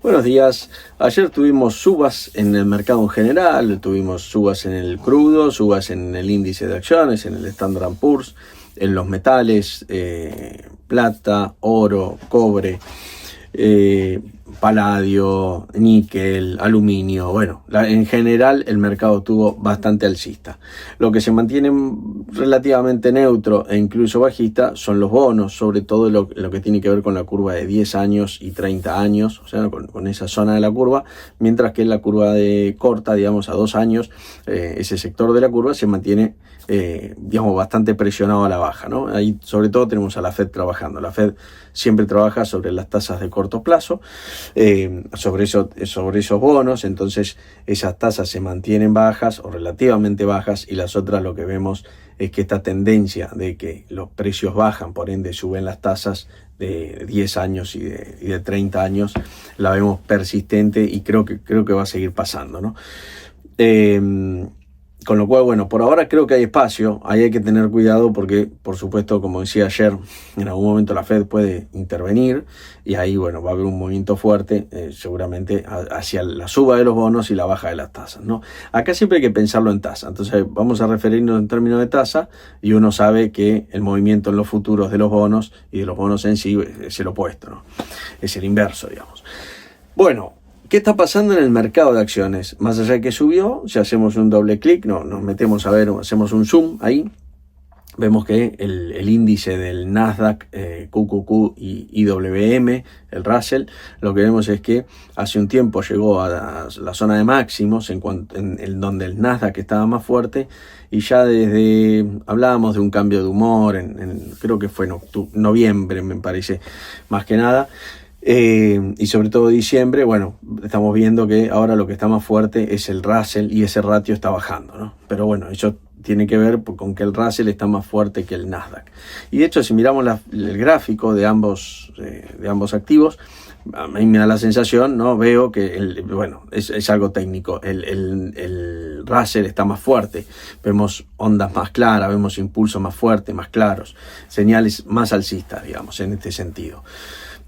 Buenos días. Ayer tuvimos subas en el mercado en general, tuvimos subas en el crudo, subas en el índice de acciones, en el Standard & Poor's, en los metales, plata, oro, cobre, paladio, níquel, aluminio. Bueno, en general el mercado tuvo bastante alcista. Lo que se mantiene relativamente neutro e incluso bajista son los bonos, sobre todo lo que tiene que ver con la curva de 10 años y 30 años, o sea, con esa zona de la curva, mientras que la curva de corta, digamos, a 2 años, ese sector de la curva se mantiene digamos, bastante presionado a la baja, ¿no? Ahí sobre todo tenemos a la Fed trabajando. La Fed siempre trabaja sobre las tasas de corto plazo, sobre esos bonos, entonces esas tasas se mantienen bajas o relativamente bajas, y las otras lo que vemos es que esta tendencia de que los precios bajan, por ende suben las tasas de 10 años y de 30 años, la vemos persistente y creo que va a seguir pasando, ¿no? Con lo cual, bueno, por ahora creo que hay espacio, ahí hay que tener cuidado porque, por supuesto, como decía ayer, en algún momento la Fed puede intervenir y ahí, bueno, va a haber un movimiento fuerte, seguramente hacia la suba de los bonos y la baja de las tasas, ¿no? Acá siempre hay que pensarlo en tasa, entonces vamos a referirnos en términos de tasa y uno sabe que el movimiento en los futuros de los bonos y de los bonos en sí es el opuesto, ¿no? Es el inverso, digamos. Bueno, ¿qué está pasando en el mercado de acciones? Más allá de que subió, si hacemos un doble clic, nos metemos a ver, hacemos un zoom ahí, vemos que el índice del Nasdaq, QQQ y IWM, el Russell, lo que vemos es que hace un tiempo llegó a la zona de máximos en donde el Nasdaq estaba más fuerte, y ya hablábamos de un cambio de humor, creo que fue en noviembre, me parece, más que nada. Y sobre todo diciembre, bueno, estamos viendo que ahora lo que está más fuerte es el Russell y ese ratio está bajando, ¿no? Pero bueno, eso tiene que ver con que el Russell está más fuerte que el Nasdaq. Y de hecho, si miramos el gráfico de ambos activos, a mí me da la sensación, ¿no? Veo que, es algo técnico, el Russell está más fuerte, vemos ondas más claras, vemos impulsos más fuertes, más claros, señales más alcistas, digamos, en este sentido.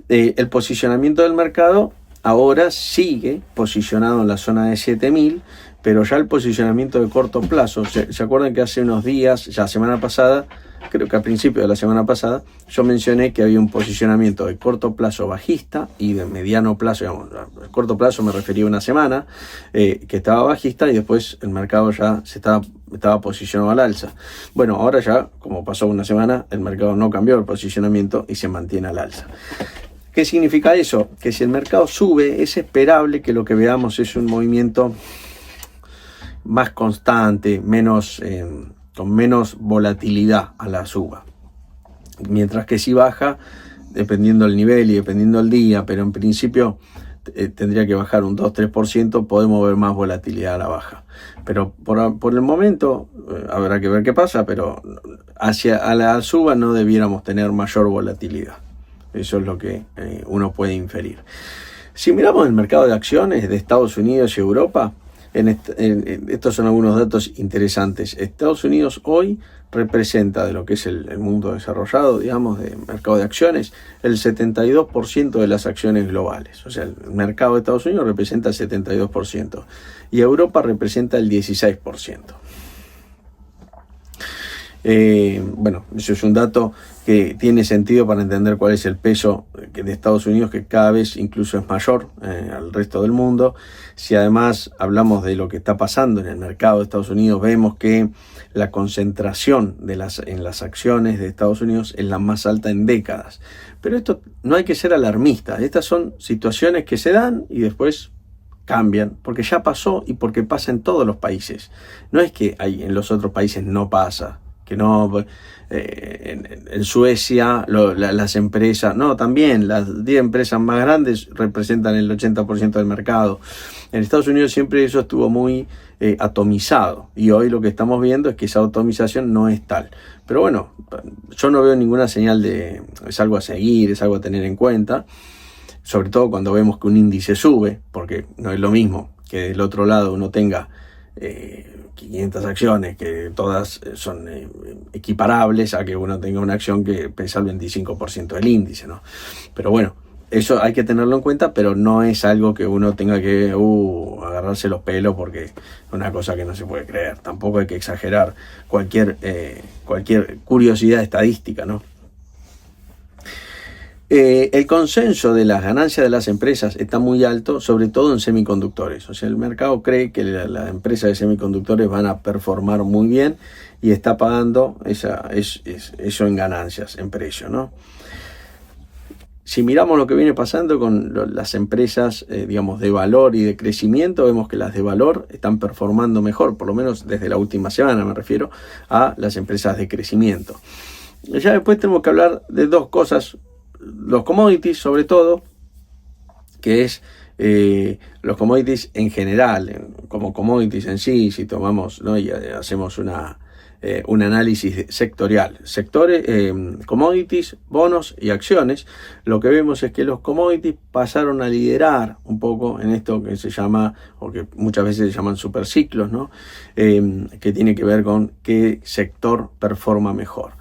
El posicionamiento del mercado ahora sigue posicionado en la zona de 7000, pero ya el posicionamiento de corto plazo, ¿se acuerdan que hace unos días, ya semana pasada, creo que a principio de la semana pasada, yo mencioné que había un posicionamiento de corto plazo bajista y de mediano plazo, digamos, de corto plazo me refería a una semana, que estaba bajista, y después el mercado ya estaba posicionado al alza. Bueno, ahora ya, como pasó una semana, el mercado no cambió el posicionamiento y se mantiene al alza. ¿Qué significa eso? Que si el mercado sube, es esperable que lo que veamos es un movimiento más constante, con menos volatilidad a la suba. Mientras que si baja, dependiendo del nivel y dependiendo del día, pero en principio tendría que bajar un 2-3%, podemos ver más volatilidad a la baja. Pero por el momento habrá que ver qué pasa, pero a la suba no debiéramos tener mayor volatilidad. Eso es lo que uno puede inferir. Si miramos el mercado de acciones de Estados Unidos y Europa, estos son algunos datos interesantes. Estados Unidos hoy representa, de lo que es el mundo desarrollado, digamos, de mercado de acciones, el 72% de las acciones globales. O sea, el mercado de Estados Unidos representa el 72% y Europa representa el 16%. Bueno, eso es un dato que tiene sentido para entender cuál es el peso de Estados Unidos, que cada vez incluso es mayor al resto del mundo. Si además hablamos de lo que está pasando en el mercado de Estados Unidos, vemos que la concentración en las acciones de Estados Unidos es la más alta en décadas. Pero esto no hay que ser alarmista. Estas son situaciones que se dan y después cambian, porque ya pasó y porque pasa en todos los países. No es que en los otros países no pasa, que no, en Suecia las empresas, no, también las 10 empresas más grandes representan el 80% del mercado. En Estados Unidos siempre eso estuvo muy atomizado, y hoy lo que estamos viendo es que esa atomización no es tal. Pero bueno, yo no veo ninguna señal es algo a seguir, es algo a tener en cuenta, sobre todo cuando vemos que un índice sube, porque no es lo mismo que del otro lado uno tenga 500 acciones que todas son equiparables a que uno tenga una acción que pesa el 25% del índice, ¿no? Pero bueno, eso hay que tenerlo en cuenta, pero no es algo que uno tenga que agarrarse los pelos porque es una cosa que no se puede creer. Tampoco hay que exagerar cualquier curiosidad estadística, ¿no? El consenso de las ganancias de las empresas está muy alto, sobre todo en semiconductores. O sea, el mercado cree que las empresas de semiconductores van a performar muy bien y está pagando eso en ganancias, en precio, ¿no? Si miramos lo que viene pasando con las empresas, digamos, de valor y de crecimiento, vemos que las de valor están performando mejor, por lo menos desde la última semana me refiero a las empresas de crecimiento. Ya después tenemos que hablar de dos cosas, los commodities sobre todo, que es los commodities en general, como commodities en sí, si tomamos, ¿no? Y hacemos un análisis sectorial, sectores, commodities, bonos y acciones, lo que vemos es que los commodities pasaron a liderar un poco en esto que se llama, o que muchas veces se llaman superciclos, ¿no? Que tiene que ver con qué sector performa mejor.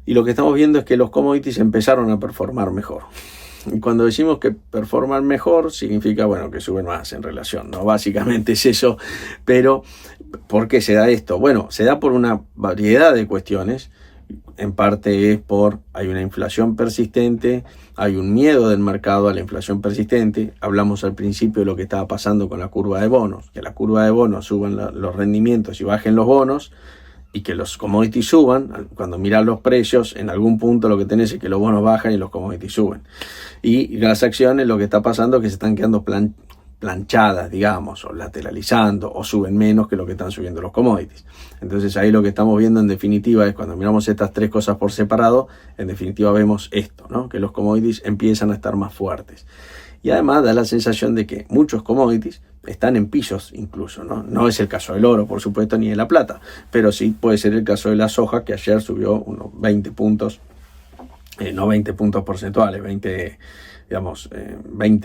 Y lo que estamos viendo es que los commodities empezaron a performar mejor. Y cuando decimos que performan mejor, significa, bueno, que suben más en relación, ¿no? Básicamente es eso, pero ¿por qué se da esto? Bueno, se da por una variedad de cuestiones. En parte es hay una inflación persistente, hay un miedo del mercado a la inflación persistente. Hablamos al principio de lo que estaba pasando con la curva de bonos, que la curva de bonos suban los rendimientos y bajen los bonos, y que los commodities suban. Cuando miras los precios, en algún punto lo que tenés es que los bonos bajan y los commodities suben. Y las acciones, lo que está pasando es que se están quedando planchadas, digamos, o lateralizando, o suben menos que lo que están subiendo los commodities. Entonces ahí lo que estamos viendo en definitiva es, cuando miramos estas tres cosas por separado, en definitiva vemos esto, ¿no? Que los commodities empiezan a estar más fuertes. Y además da la sensación de que muchos commodities están en pisos incluso, ¿no? No es el caso del oro, por supuesto, ni de la plata, pero sí puede ser el caso de la soja, que ayer subió unos 20 puntos, no 20 puntos porcentuales, 20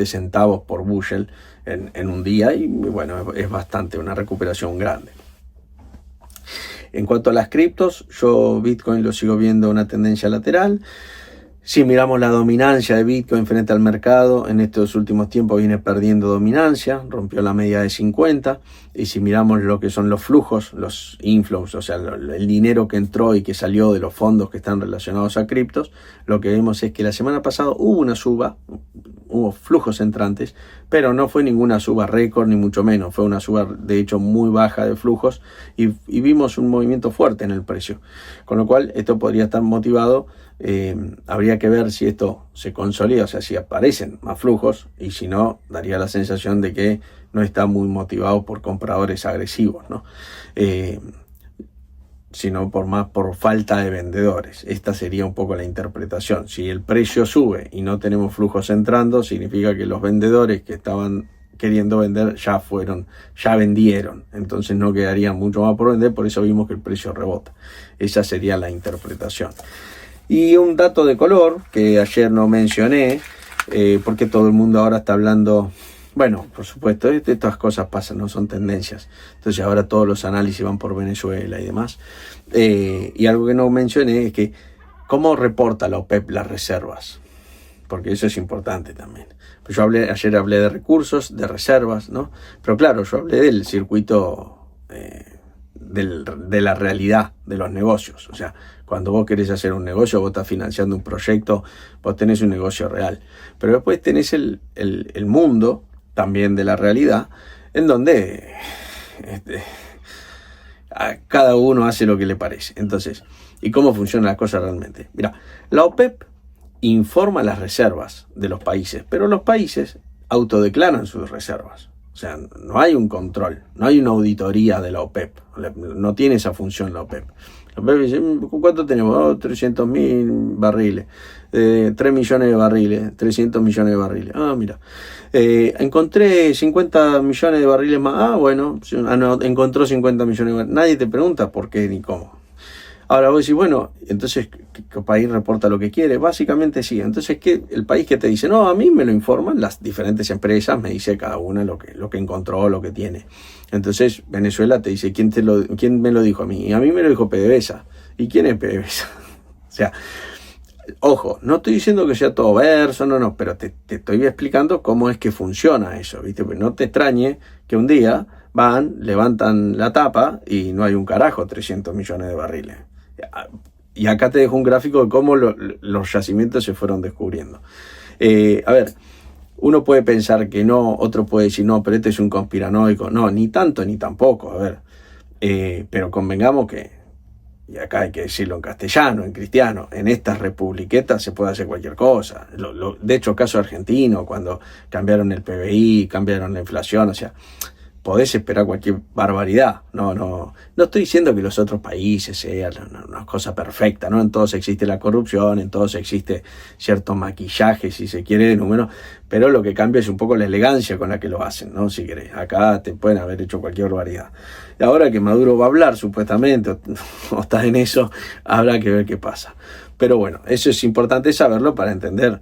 centavos por bushel en un día, y bueno, es bastante, una recuperación grande. En cuanto a las criptos, yo Bitcoin lo sigo viendo una tendencia lateral. Si miramos la dominancia de Bitcoin frente al mercado, en estos últimos tiempos viene perdiendo dominancia, rompió la media de 50, y si miramos lo que son los flujos, los inflows, o sea, el dinero que entró y que salió de los fondos que están relacionados a criptos, lo que vemos es que la semana pasada hubo una suba, hubo flujos entrantes, pero no fue ninguna suba récord, ni mucho menos, fue una suba de hecho muy baja de flujos, y vimos un movimiento fuerte en el precio, con lo cual esto podría estar motivado. Habría que ver si esto se consolida, o sea, si aparecen más flujos, y si no, daría la sensación de que no está muy motivado por compradores agresivos, ¿no? Sino por falta de vendedores. Esta sería un poco la interpretación. Si el precio sube y no tenemos flujos entrando, significa que los vendedores que estaban queriendo vender ya vendieron, entonces no quedaría mucho más por vender, por eso vimos que el precio rebota. Esa sería la interpretación. Y un dato de color que ayer no mencioné, porque todo el mundo ahora está hablando, bueno, por supuesto, estas cosas pasan, no son tendencias. Entonces ahora todos los análisis van por Venezuela y demás. Y algo que no mencioné es que cómo reporta la OPEP las reservas, porque eso es importante también. Pues ayer hablé de recursos, de reservas, ¿no? Pero claro, yo hablé del circuito de la realidad de los negocios. O sea, cuando vos querés hacer un negocio, vos estás financiando un proyecto, vos tenés un negocio real. Pero después tenés el mundo también de la realidad, en donde cada uno hace lo que le parece. Entonces, ¿y cómo funcionan las cosas realmente? Mira, la OPEP informa las reservas de los países, pero los países autodeclaran sus reservas. O sea, no hay un control, no hay una auditoría de la OPEP, no tiene esa función la OPEP. La OPEP dice, ¿cuánto tenemos? 300.000 barriles, 3 millones de barriles, 300 millones de barriles. Ah, mira, encontré 50 millones de barriles más. Ah, bueno, no, encontró 50 millones de barriles. Nadie te pregunta por qué ni cómo. Ahora vos decís, bueno, entonces ¿qué país reporta lo que quiere? Básicamente sí. Entonces, el país que te dice, no, a mí me lo informan las diferentes empresas, me dice cada una lo que encontró, lo que tiene. Entonces, Venezuela te dice, ¿quién me lo dijo a mí? Y a mí me lo dijo PDVSA. ¿Y quién es PDVSA? O sea, Ojo, no estoy diciendo que sea todo verso, no, pero te estoy explicando cómo es que funciona eso, ¿viste? Pues no te extrañe que un día van, levantan la tapa y no hay un carajo, 300 millones de barriles. Y acá te dejo un gráfico de cómo los yacimientos se fueron descubriendo. A ver, uno puede pensar que no, otro puede decir no, pero este es un conspiranoico. No, ni tanto ni tampoco, a ver. Pero convengamos que, y acá hay que decirlo en castellano, en cristiano, en estas republiquetas se puede hacer cualquier cosa. De hecho, caso argentino, cuando cambiaron el PBI, cambiaron la inflación, o sea, podés esperar cualquier barbaridad. No estoy diciendo que los otros países sean una cosa perfecta, ¿no? En todos existe la corrupción, en todos existe cierto maquillaje, si se quiere, de número, pero lo que cambia es un poco la elegancia con la que lo hacen, ¿no? Si querés, acá te pueden haber hecho cualquier barbaridad. Y ahora que Maduro va a hablar, supuestamente, o está en eso, habrá que ver qué pasa. Pero bueno, eso es importante saberlo para entender.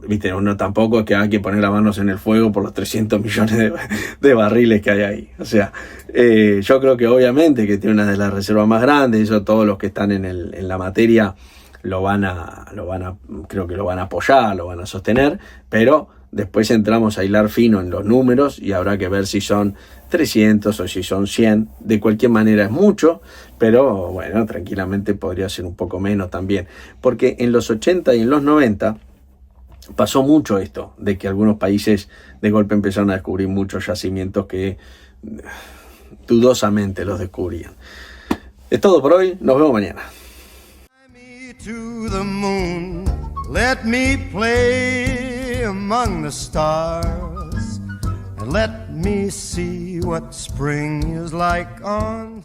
Viste, uno tampoco es que hay que poner las manos en el fuego por los 300 millones de barriles que hay ahí. O sea, yo creo que obviamente que tiene una de las reservas más grandes, eso todos los que están en la materia creo que lo van a apoyar, lo van a sostener, pero después entramos a hilar fino en los números y habrá que ver si son 300 o si son 100. De cualquier manera es mucho, pero bueno, tranquilamente podría ser un poco menos también. Porque en los 80 y en los 90... pasó mucho esto, de que algunos países de golpe empezaron a descubrir muchos yacimientos que dudosamente los descubrían. Es todo por hoy, nos vemos mañana. To the moon, let me play among the stars, and let me see what spring is like on